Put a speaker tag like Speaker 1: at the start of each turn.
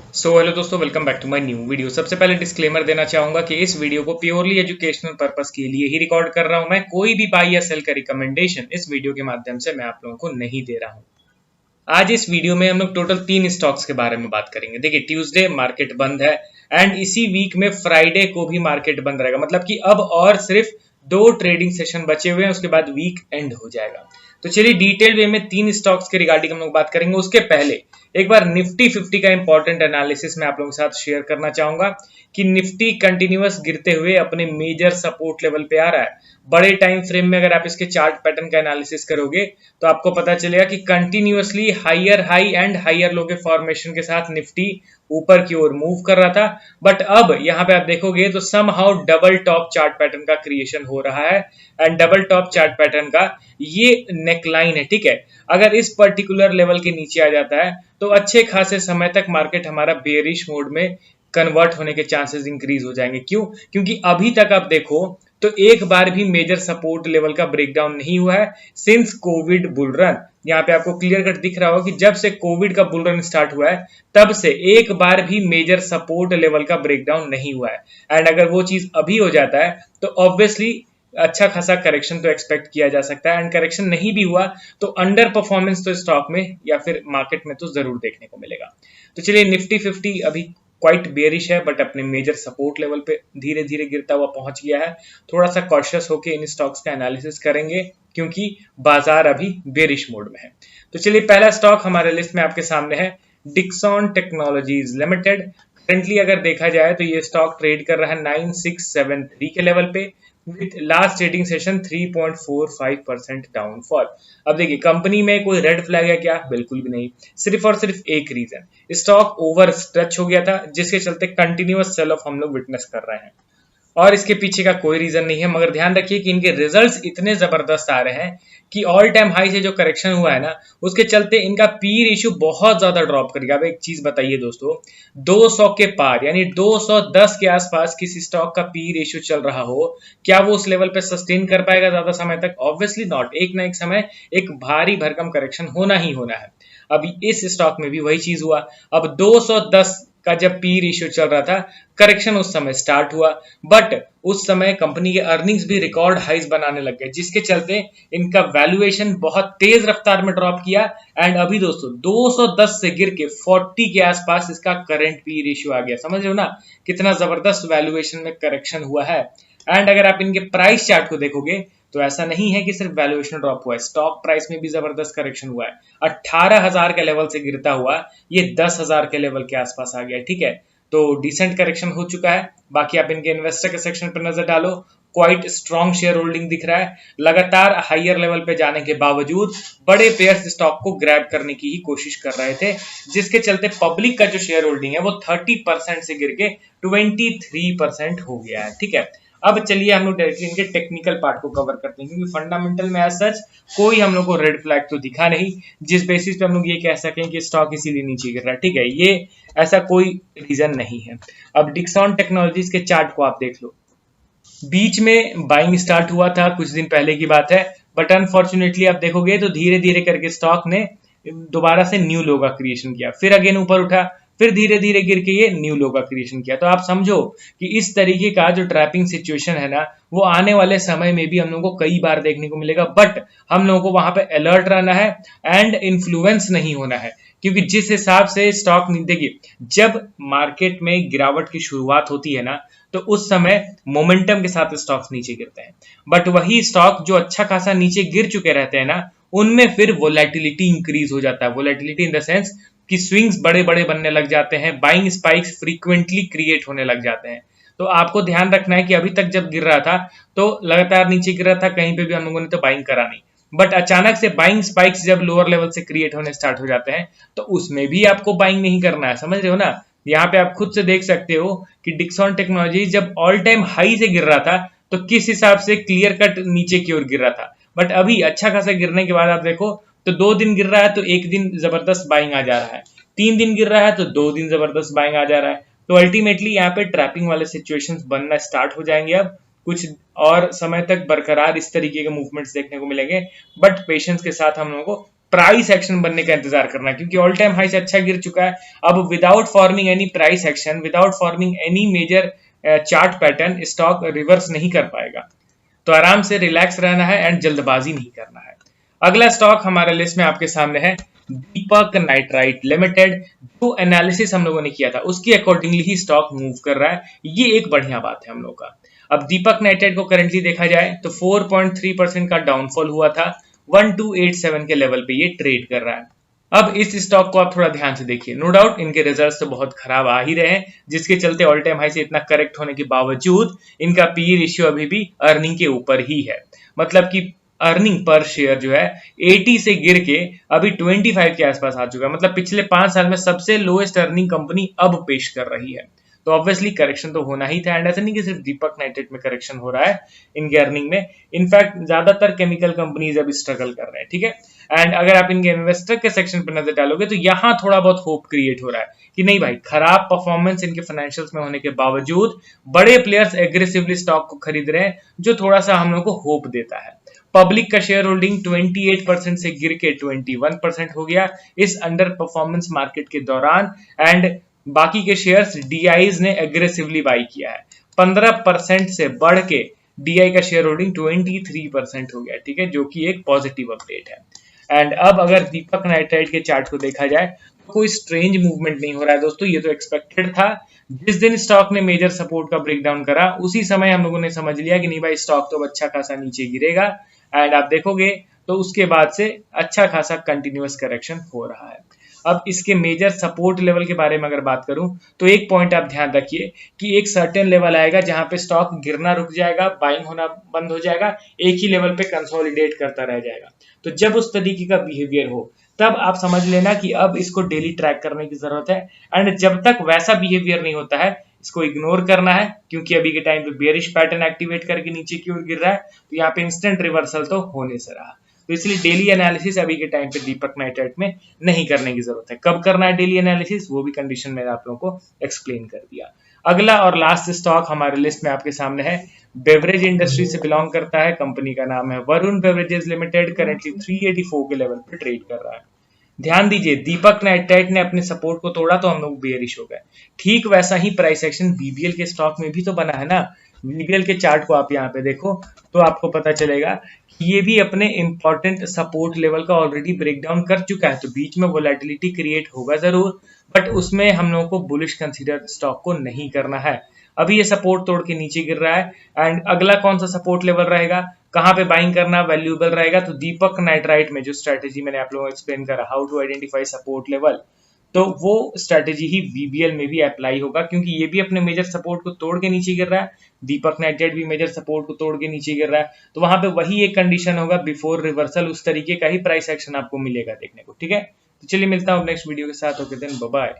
Speaker 1: Hello दोस्तों, welcome back to my new video. सबसे पहले डिस्क्लेमर देना चाहूंगा कि इस वीडियो को प्योरली एजुकेशनल पर्पस के लिए ही रिकॉर्ड कर रहा हूं। मैं कोई भी बाई या सेल का रिकमेंडेशन इस वीडियो के माध्यम से मैं आप लोगों को नहीं दे रहा हूं। आज इस वीडियो में हम लोग टोटल 3 स्टॉक्स के बारे में बात करेंगे। देखिए, ट्यूसडे मार्केट बंद है एंड इसी वीक में फ्राइडे को भी मार्केट बंद रहेगा, मतलब कि अब और सिर्फ 2 ट्रेडिंग सेशन बचे हुए हैं, उसके बाद वीक एंड हो जाएगा। तो चलिए डिटेल वे में 3 स्टॉक्स के रिगार्डिंग हम लोग बात करेंगे। उसके पहले एक बार निफ्टी 50 का इंपॉर्टेंट एनालिसिस मैं आप लोगों के साथ शेयर करना चाहूंगा कि निफ्टी कंटिन्यूअस गिरते हुए अपने मेजर सपोर्ट लेवल पे आ रहा है। बड़े टाइम फ्रेम में अगर आप इसके चार्ट पैटर्न का एनालिसिस करोगे तो आपको पता चलेगा कि continuously higher high and higher low के फॉर्मेशन के साथ निफ्टी ऊपर की ओर मूव कर रहा था। बट अब यहां पे आप देखोगे तो somehow double top chart pattern का क्रिएशन हो रहा है and double top chart pattern का ये नेकलाइन है, ठीक है। अगर इस पर्टिकुलर लेवल के नीचे आ जाता है तो अच्छे खासे समय तक मार्केट हमारा बेरिश मोड में कन्वर्ट होने के चांसेस इंक्रीज हो जाएंगे। क्यों? क्योंकि अभी तक आप देखो तो एक बार भी मेजर सपोर्ट लेवल का ब्रेकडाउन नहीं हुआ है सिंस कोविड बुल रन। यहाँ पे आपको क्लियर कट दिख रहा होगा कि जब से कोविड का बुल रन स्टार्ट हुआ है तब से एक बार भी मेजर सपोर्ट लेवल का ब्रेकडाउन नहीं हुआ है। एंड अगर वो चीज अभी हो जाता है तो ऑब्वियसली अच्छा खासा करेक्शन तो एक्सपेक्ट किया जा सकता है। एंड करेक्शन नहीं भी हुआ तो अंडर परफॉर्मेंस तो स्टॉक में या फिर मार्केट में तो जरूर देखने को मिलेगा। तो चलिए, निफ्टी 50 अभी क्वाइट बेयरिश है बट अपने मेजर सपोर्ट लेवल पे धीरे धीरे गिरता हुआ पहुंच गया है। थोड़ा सा कॉशियस होकर इन स्टॉक्स का एनालिसिस करेंगे क्योंकि बाजार अभी बेरिश मोड में है। तो चलिए, पहला स्टॉक हमारे लिस्ट में आपके सामने है डिक्सॉन टेक्नोलॉजीज लिमिटेड। करंटली अगर देखा जाए तो ये स्टॉक ट्रेड कर रहा है 9673 के लेवल पे with last trading session 3.45% downfall. अब देखिए, कंपनी में कोई रेड फ्लैग है क्या? बिल्कुल भी नहीं। सिर्फ और सिर्फ एक रीजन, स्टॉक ओवर स्ट्रेच हो गया था जिसके चलते कंटिन्यूअस सेल ऑफ हम लोग विटनेस कर रहे हैं और इसके पीछे का कोई रीजन नहीं है। मगर ध्यान रखिए कि इनके रिजल्ट्स इतने जबरदस्त आ रहे हैं कि ऑल टाइम हाई से जो करेक्शन हुआ है ना उसके चलते इनका पी रेशियो बहुत ज्यादा ड्रॉप करेगा। अब एक चीज बताइए दोस्तों, 200 के पार यानी 210 के आसपास किसी स्टॉक का पी रेशियो चल रहा हो, क्या वो उस लेवल पे सस्टेन कर पाएगा ज्यादा समय तक? Obviously not. एक ना एक समय एक भारी भरकम करेक्शन होना ही होना है। अभी इस स्टॉक में भी वही चीज हुआ। अब 210 का जब पी रेशियो चल रहा था, करेक्शन उस समय स्टार्ट हुआ बट उस समय कंपनी के अर्निंग्स भी रिकॉर्ड हाइज बनाने लग गए जिसके चलते इनका वैल्यूएशन बहुत तेज रफ्तार में ड्रॉप किया। एंड अभी दोस्तों 210 से गिर के 40 के आसपास इसका करंट पी रेशियो आ गया। समझ रहे हो ना कितना जबरदस्त वैल्यूएशन में करेक्शन हुआ है। एंड अगर आप इनके प्राइस चार्ट को देखोगे तो ऐसा नहीं है कि सिर्फ वैल्यूएशन ड्रॉप हुआ है, स्टॉक प्राइस में भी जबरदस्त करेक्शन हुआ है। 18,000 के लेवल से गिरता हुआ ये 10,000 के लेवल के आसपास आ गया, ठीक है। तो डिसेंट करेक्शन हो चुका है। बाकी आप इनके इन्वेस्टर के सेक्शन पर नजर डालो, क्वाइट स्ट्रॉन्ग शेयर होल्डिंग दिख रहा है। लगातार हायर लेवल पे जाने के बावजूद बड़े पेयर्स स्टॉक को ग्रैब करने की ही कोशिश कर रहे थे जिसके चलते पब्लिक का जो शेयर होल्डिंग है वो 30% से गिर के 23% हो गया है, ठीक है। अब चलिए हम लोग डायरेक्टली इनके टेक्निकल पार्ट को कवर करते हैं क्योंकि फंडामेंटल में एज सच कोई हम लोग को रेड फ्लैग तो दिखा नहीं जिस बेसिस पे हम लोग ये कह सकें कि स्टॉक इसीलिए नीचे गिर रहा है, ठीक है। ये ऐसा कोई रीजन नहीं है। अब डिक्सॉन टेक्नोलॉजीज के चार्ट को आप देख लो, बीच में बाइंग स्टार्ट हुआ था, कुछ दिन पहले की बात है, बट अनफॉर्चुनेटली आप देखोगे तो धीरे धीरे करके स्टॉक ने दोबारा से न्यू लो का क्रिएशन किया, फिर अगेन ऊपर उठा, फिर धीरे धीरे गिर के ये न्यू लो का क्रिएशन किया। तो आप समझो कि इस तरीके का जो ट्रैपिंग सिचुएशन है ना वो आने वाले समय में भी हम लोगों को कई बार देखने को मिलेगा। बट हम लोगों को वहां पे अलर्ट रहना है एंड इन्फ्लुएंस नहीं होना है क्योंकि जिस हिसाब से स्टॉक, देखिए जब मार्केट में गिरावट की शुरुआत होती है ना तो उस समय मोमेंटम के साथ स्टॉक्स नीचे गिरते हैं। बट वही स्टॉक जो अच्छा खासा नीचे गिर चुके रहते हैं ना उनमें फिर वोलेटिलिटी इंक्रीज हो जाता है। वोलेटिलिटी इन द सेंस कि स्विंग्स बड़े बड़े बनने लग जाते हैं, बाइंग स्पाइक्स फ्रीक्वेंटली क्रिएट होने लग जाते हैं। तो आपको ध्यान रखना है कि अभी तक जब गिर रहा था तो लगातार नीचे गिर रहा था, कहीं पे भी हम लोगों ने तो बाइंग करा नहीं। बट अचानक से बाइंग स्पाइक्स जब लोअर लेवल से क्रिएट होने स्टार्ट हो जाते हैं तो उसमें भी आपको बाइंग नहीं करना है। समझ रहे हो ना? यहाँ पे आप खुद से देख सकते हो कि डिक्सॉन टेक्नोलॉजी जब ऑल टाइम हाई से गिर रहा था तो किस हिसाब से क्लियर कट नीचे की ओर गिर रहा था। बट अभी अच्छा खासा गिरने के बाद आप देखो तो 2 दिन गिर रहा है तो 1 दिन जबरदस्त बाइंग आ जा रहा है, 3 दिन गिर रहा है तो 2 दिन जबरदस्त बाइंग आ जा रहा है। तो अल्टीमेटली यहाँ पे ट्रैपिंग वाले सिचुएशंस बनना स्टार्ट हो जाएंगे। अब कुछ और समय तक बरकरार इस तरीके के मूवमेंट्स देखने को मिलेंगे बट पेशेंस के साथ हम लोगों को प्राइस एक्शन बनने का इंतजार करना है, क्योंकि ऑल टाइम हाई से अच्छा गिर चुका है। अब without forming any price action, without forming any major chart pattern, stock reverse नहीं कर पाएगा। तो आराम से रिलैक्स रहना है एंड जल्दबाजी नहीं करना है। अगला स्टॉक हमारे लिस्ट में आपके सामने है दीपक नाइट्राइट लिमिटेड। जो एनालिसिस हम लोगों ने किया था उसके अकॉर्डिंगली ही स्टॉक मूव कर रहा है, ये एक बढ़िया बात है हम लोग का। अब दीपक नाइट्राइट को करेंटली देखा जाए तो 4.3% का डाउनफॉल हुआ था, 1287 के लेवल पे ये ट्रेड कर रहा है। अब इस स्टॉक को आप थोड़ा ध्यान से देखिए। नो डाउट इनके रिजल्ट्स तो बहुत खराब आ ही रहे हैं, जिसके चलते ऑल टाइम हाई से इतना करेक्ट होने के बावजूद इनका पीई रेशियो अभी भी अर्निंग के ऊपर ही है। मतलब कि अर्निंग पर शेयर जो है 80 से गिर के अभी 25 के आसपास आ चुका है। मतलब पिछले 5 साल में सबसे लोएस्ट अर्निंग कंपनी अब पेश कर रही है। तो ऑब्वियसली करेक्शन तो होना ही था, एंड ऐसा नहीं कि सिर्फ दीपक नाइट्राइट में करेक्शन हो रहा है इनके अर्निंग में, इनफैक्ट ज्यादातर केमिकल कंपनीज अभी स्ट्रगल कर रहे हैं, ठीक है। एंड अगर आप इनके इन्वेस्टर के सेक्शन पर नजर डालोगे तो यहाँ थोड़ा बहुत होप क्रिएट हो रहा है कि नहीं भाई, खराब परफॉर्मेंस इनके फाइनेंशियल्स में होने के बावजूद बड़े प्लेयर्स एग्रेसिवली स्टॉक को खरीद रहे हैं, जो थोड़ा सा हम लोग को होप देता है। पब्लिक का शेयर होल्डिंग 28% से गिर के 21% हो गया इस अंडर परफॉर्मेंस मार्केट के दौरान, एंड बाकी के शेयर्स डीआईज ने एग्रेसिवली बाई किया है। 15% से बढ़ के डीआई का शेयर होल्डिंग 23% हो गया, ठीक है, जो कि एक पॉजिटिव अपडेट है। एंड अब अगर दीपक नाइट्राइट के चार्ट को देखा जाए तो कोई स्ट्रेंज मूवमेंट नहीं हो रहा है दोस्तों, ये तो एक्सपेक्टेड था। जिस दिन स्टॉक ने मेजर सपोर्ट का ब्रेकडाउन करा उसी समय हम लोगों ने समझ लिया कि नहीं भाई, स्टॉक तो अच्छा खासा नीचे गिरेगा, एंड आप देखोगे तो उसके बाद से अच्छा खासा कंटिन्यूअस करेक्शन हो रहा है। अब इसके मेजर सपोर्ट लेवल के बारे में अगर बात करूं तो एक पॉइंट आप ध्यान रखिए कि एक सर्टेन लेवल आएगा जहां पे स्टॉक गिरना रुक जाएगा, बाइंग होना बंद हो जाएगा, एक ही लेवल पे कंसोलिडेट करता रह जाएगा। तो जब उस तरीके का बिहेवियर हो तब आप समझ लेना कि अब इसको डेली ट्रैक करने की जरूरत है, एंड जब तक वैसा बिहेवियर नहीं होता है इसको इग्नोर करना है, क्योंकि अभी के टाइम पे बेयरिश पैटर्न एक्टिवेट करके नीचे की ओर गिर रहा है, तो यहाँ पे इंस्टेंट रिवर्सल तो होने से रहा। तो इसलिए डेली एनालिसिस अभी के टाइम पे दीपक नाइट्राइट में नहीं करने की जरूरत है। कब करना है डेली एनालिसिस, वो भी कंडीशन मैंने आप लोगों को एक्सप्लेन कर दिया। अगला और लास्ट स्टॉक हमारे लिस्ट में आपके सामने है, बेवरेज इंडस्ट्री से बिलोंग करता है, कंपनी का नाम है वरुण बेवरेजेस लिमिटेड, करेंटली 384 के लेवल पे ट्रेड कर रहा है। ध्यान दीजिए, दीपक नाइट्राइट ने अपने सपोर्ट को तोड़ा तो हम लोग बेयरिश हो गए। ठीक वैसा ही प्राइस एक्शन बीबीएल के स्टॉक में भी तो बना है ना। बीबीएल के चार्ट को आप यहाँ पे देखो तो आपको पता चलेगा कि ये भी अपने इंपॉर्टेंट सपोर्ट लेवल का ऑलरेडी ब्रेकडाउन कर चुका है। तो बीच में वोलेटिलिटी क्रिएट होगा जरूर, बट उसमें हम लोगों को बुलिश कंसीडर स्टॉक को नहीं करना है। अभी ये सपोर्ट तोड़ के नीचे गिर रहा है, एंड अगला कौन सा सपोर्ट लेवल रहेगा, कहां पे बाइंग करना वैल्यूएबल रहेगा, तो दीपक नाइट्राइट में जो स्ट्रेटेजी मैंने आप लोगों को एक्सप्लेन करा, how to identify support level, तो वो स्ट्रेटेजी ही वीबीएल में भी अप्लाई होगा, क्योंकि ये भी अपने मेजर सपोर्ट को तोड़ के नीचे गिर रहा है, दीपक नाइट्राइट भी मेजर सपोर्ट को तोड़ के नीचे गिर रहा है। तो वहां पे वही एक कंडीशन होगा, बिफोर रिवर्सल उस तरीके का ही प्राइस एक्शन आपको मिलेगा देखने को, ठीक है। तो चलिए मिलता हूँ नेक्स्ट वीडियो के साथ, ओके देन बाय बाय।